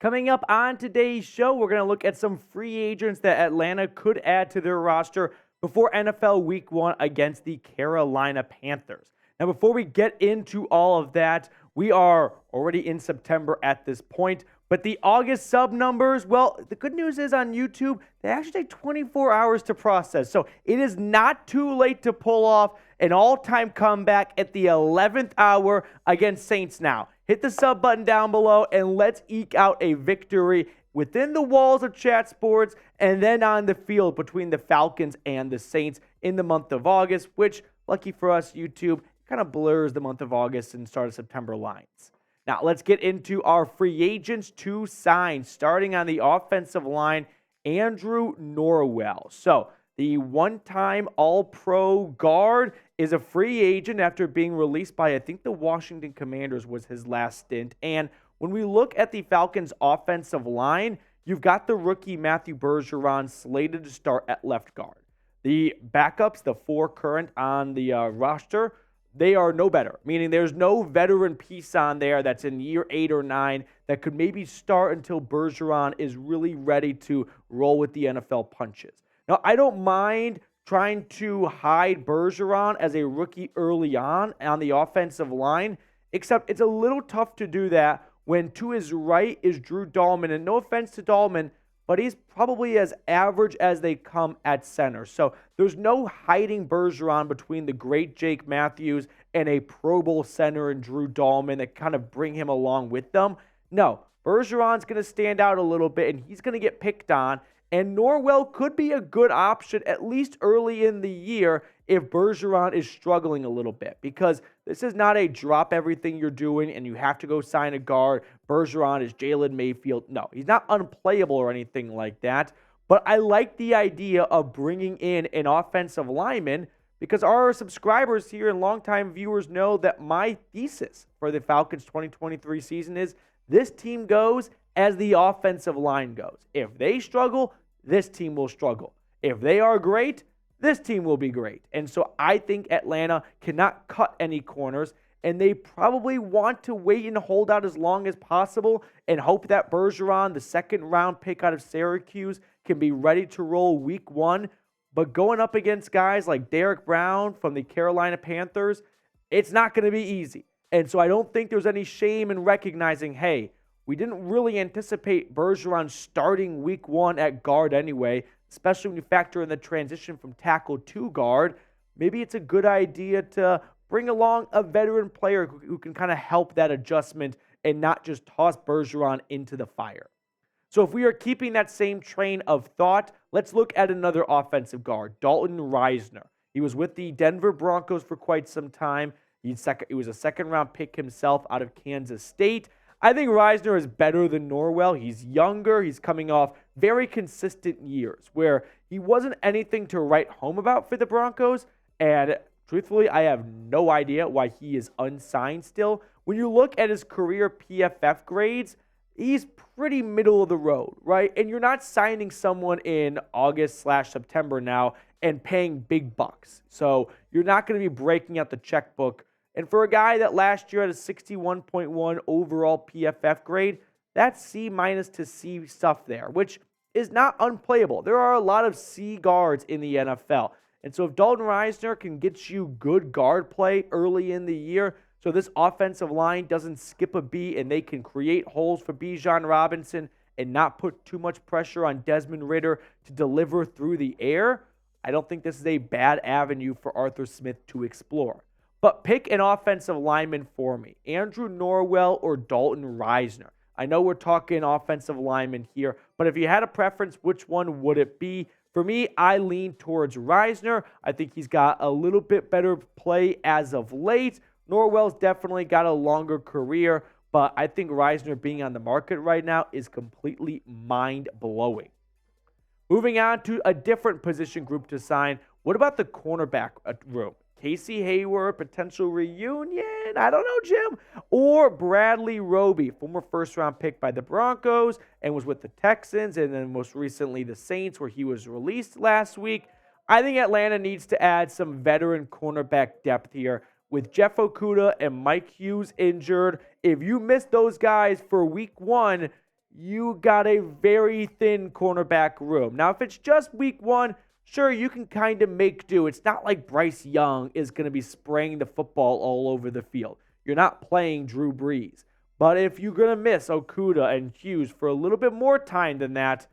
Coming up on today's show, we're going to look at some free agents that Atlanta could add to their roster before NFL Week 1 against the Carolina Panthers. Now, before we get into all of that, we are already in September at this point, but the August sub numbers, well, the good news is on YouTube, they actually take 24 hours to process. So it is not too late to pull off an all-time comeback at the 11th hour against Saints now. Hit the sub button down below and let's eke out a victory within the walls of Chat Sports and then on the field between the Falcons and the Saints in the month of August, which, lucky for us, YouTube, kind of blurs the month of August and start of September lines. Now, let's get into our free agents to sign. Starting on the offensive line, Andrew Norwell. So, the one-time All-Pro guard is a free agent after being released by, I think, the Washington Commanders was his last stint. And when we look at the Falcons' offensive line, you've got the rookie Matthew Bergeron slated to start at left guard. The backups, the four current on the roster, they are no better, meaning there's no veteran piece on there that's in year 8 or 9 that could maybe start until Bergeron is really ready to roll with the NFL punches. Now, I don't mind trying to hide Bergeron as a rookie early on the offensive line, except it's a little tough to do that when to his right is Drew Dalman. And no offense to Dalman, but he's probably as average as they come at center. So there's no hiding Bergeron between the great Jake Matthews and a Pro Bowl center and Drew Dalman that kind of bring him along with them. No, Bergeron's going to stand out a little bit, and he's going to get picked on. And Norwell could be a good option, at least early in the year, if Bergeron is struggling a little bit. Because this is not a drop everything you're doing and you have to go sign a guard. Bergeron is Jalen Mayfield. No, he's not unplayable or anything like that. But I like the idea of bringing in an offensive lineman because our subscribers here and longtime viewers know that my thesis for the Falcons 2023 season is this team goes as the offensive line goes. If they struggle, this team will struggle. If they are great, this team will be great. And so I think Atlanta cannot cut any corners, and they probably want to wait and hold out as long as possible and hope that Bergeron, the second-round pick out of Syracuse, can be ready to roll week 1. But going up against guys like Derek Brown from the Carolina Panthers, it's not going to be easy. And so I don't think there's any shame in recognizing, hey, we didn't really anticipate Bergeron starting week 1 at guard anyway, especially when you factor in the transition from tackle to guard. Maybe it's a good idea to bring along a veteran player who can kind of help that adjustment and not just toss Bergeron into the fire. So if we are keeping that same train of thought, let's look at another offensive guard, Dalton Risner. He was with the Denver Broncos for quite some time. He was a second-round pick himself out of Kansas State. I think Risner is better than Norwell. He's younger. He's coming off very consistent years where he wasn't anything to write home about for the Broncos. And truthfully, I have no idea why he is unsigned still. When you look at his career PFF grades, he's pretty middle of the road, right? And you're not signing someone in August/September now and paying big bucks. So you're not going to be breaking out the checkbook. And for a guy that last year had a 61.1 overall PFF grade, that's C- to C stuff there, which is not unplayable. There are a lot of C guards in the NFL. And so if Dalton Risner can get you good guard play early in the year, so this offensive line doesn't skip a beat and they can create holes for Bijan Robinson and not put too much pressure on Desmond Ridder to deliver through the air, I don't think this is a bad avenue for Arthur Smith to explore. But pick an offensive lineman for me, Andrew Norwell or Dalton Risner. I know we're talking offensive lineman here, but if you had a preference, which one would it be? For me, I lean towards Risner. I think he's got a little bit better play as of late. Norwell's definitely got a longer career, but I think Risner being on the market right now is completely mind-blowing. Moving on to a different position group to sign, what about the cornerback room? Casey Hayward, potential reunion, I don't know, Jim. Or Bradley Roby, former first-round pick by the Broncos and was with the Texans and then most recently the Saints where he was released last week. I think Atlanta needs to add some veteran cornerback depth here. With Jeff Okudah and Mike Hughes injured, if you miss those guys for week 1, you got a very thin cornerback room. Now, if it's just week one, sure, you can kind of make do. It's not like Bryce Young is going to be spraying the football all over the field. You're not playing Drew Brees. But if you're going to miss Okudah and Hughes for a little bit more time than that,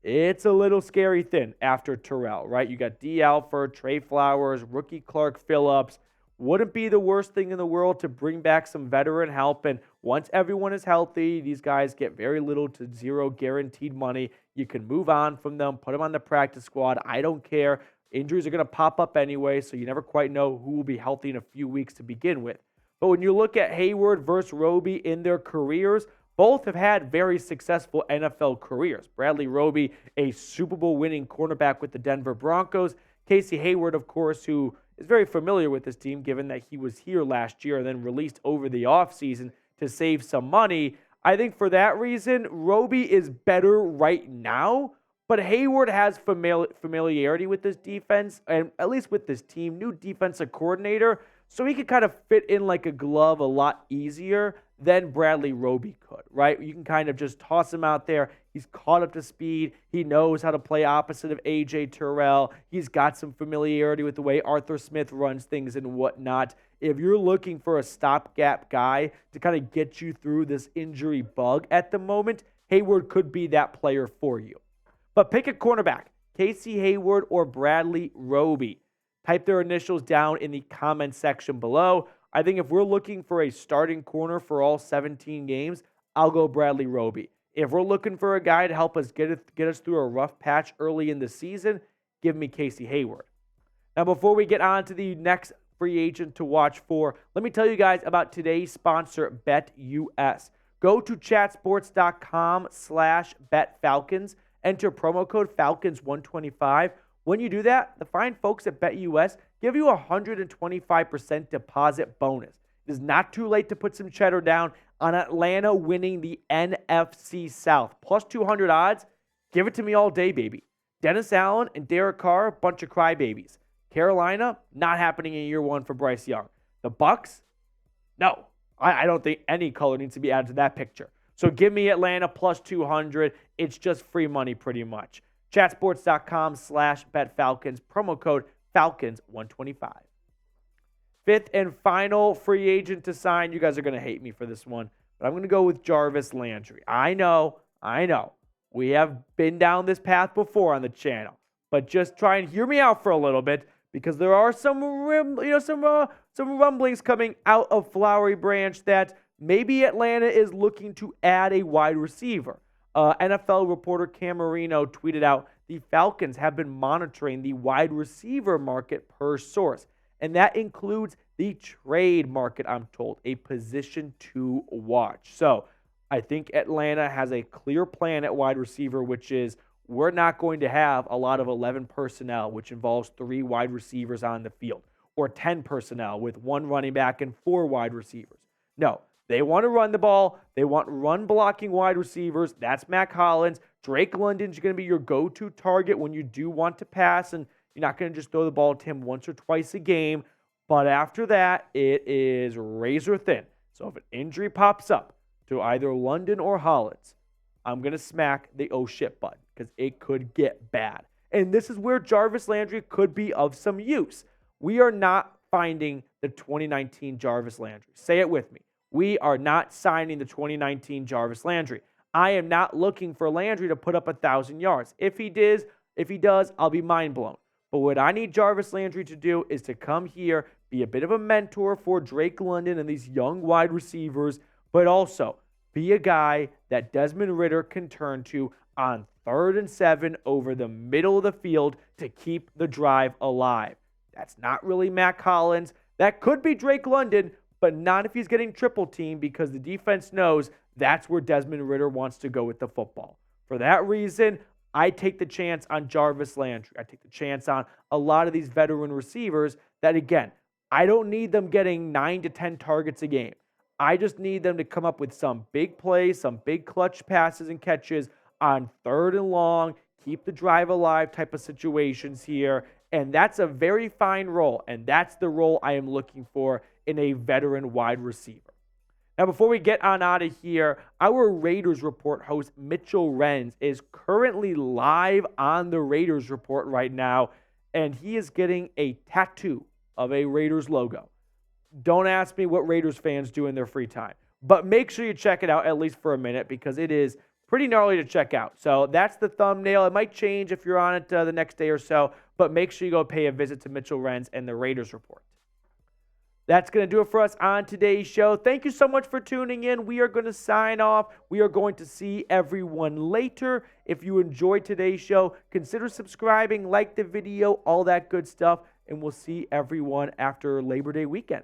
it's a little scary thin after Terrell, right? You got D. Alford, Trey Flowers, rookie Clark Phillips. Wouldn't be the worst thing in the world to bring back some veteran help. And once everyone is healthy, these guys get very little to zero guaranteed money. You can move on from them, put them on the practice squad. I don't care. Injuries are going to pop up anyway, so you never quite know who will be healthy in a few weeks to begin with. But when you look at Hayward versus Roby in their careers, both have had very successful NFL careers. Bradley Roby, a Super Bowl winning cornerback with the Denver Broncos. Casey Hayward, of course, who is very familiar with this team, given that he was here last year and then released over the offseason to save some money. I think for that reason, Roby is better right now, but Hayward has familiarity with this defense, and at least with this team, new defensive coordinator, so he could kind of fit in like a glove a lot easier than Bradley Roby could, right? You can kind of just toss him out there. He's caught up to speed. He knows how to play opposite of A.J. Terrell. He's got some familiarity with the way Arthur Smith runs things and whatnot. If you're looking for a stopgap guy to kind of get you through this injury bug at the moment, Hayward could be that player for you. But pick a cornerback, Casey Hayward or Bradley Roby. Type their initials down in the comment section below. I think if we're looking for a starting corner for all 17 games, I'll go Bradley Roby. If we're looking for a guy to help us get us through a rough patch early in the season, give me Casey Hayward. Now, before we get on to the next free agent to watch for, let me tell you guys about today's sponsor, BetUS. Go to chatsports.com/betfalcons. Enter promo code Falcons125. When you do that, the fine folks at BetUS give you a 125% deposit bonus. It is not too late to put some cheddar down on Atlanta winning the NFC South. Plus 200 odds. Give it to me all day, baby. Dennis Allen and Derek Carr, bunch of crybabies. Carolina, not happening in year one for Bryce Young. The Bucks, no. I don't think any color needs to be added to that picture. So give me Atlanta plus 200. It's just free money pretty much. Chatsports.com/betfalcons. Promo code Falcons125. Fifth and final free agent to sign. You guys are going to hate me for this one, but I'm going to go with Jarvis Landry. I know. We have been down this path before on the channel, but just try and hear me out for a little bit because there are some rumblings coming out of Flowery Branch that maybe Atlanta is looking to add a wide receiver. NFL reporter Cam Marino tweeted out, the Falcons have been monitoring the wide receiver market per source, and that includes the trade market, I'm told, a position to watch. So I think Atlanta has a clear plan at wide receiver, which is we're not going to have a lot of 11 personnel, which involves 3 wide receivers on the field, or 10 personnel with 1 running back and 4 wide receivers. No. They want to run the ball. They want run-blocking wide receivers. That's Mac Hollins. Drake London's going to be your go-to target when you do want to pass, and you're not going to just throw the ball to him once or twice a game. But after that, it is razor thin. So if an injury pops up to either London or Hollins, I'm going to smack the oh shit button because it could get bad. And this is where Jarvis Landry could be of some use. We are not finding the 2019 Jarvis Landry. Say it with me. We are not signing the 2019 Jarvis Landry. I am not looking for Landry to put up 1,000 yards. If he does, I'll be mind blown. But what I need Jarvis Landry to do is to come here, be a bit of a mentor for Drake London and these young wide receivers, but also be a guy that Desmond Ridder can turn to on 3rd and 7 over the middle of the field to keep the drive alive. That's not really Mac Hollins. That could be Drake London, but not if he's getting triple teamed because the defense knows that's where Desmond Ridder wants to go with the football. For that reason, I take the chance on Jarvis Landry. I take the chance on a lot of these veteran receivers that, again, I don't need them getting 9 to 10 targets a game. I just need them to come up with some big plays, some big clutch passes and catches on 3rd and long, keep the drive alive type of situations here. And that's a very fine role, and that's the role I am looking for in a veteran wide receiver. Now, before we get on out of here, our Raiders Report host, Mitchell Renz, is currently live on the Raiders Report right now, and he is getting a tattoo of a Raiders logo. Don't ask me what Raiders fans do in their free time, but make sure you check it out at least for a minute because it is pretty gnarly to check out. So that's the thumbnail. It might change if you're on it the next day or so, but make sure you go pay a visit to Mitchell Renz and the Raiders Report. That's going to do it for us on today's show. Thank you so much for tuning in. We are going to sign off. We are going to see everyone later. If you enjoyed today's show, consider subscribing, like the video, all that good stuff, and we'll see everyone after Labor Day weekend.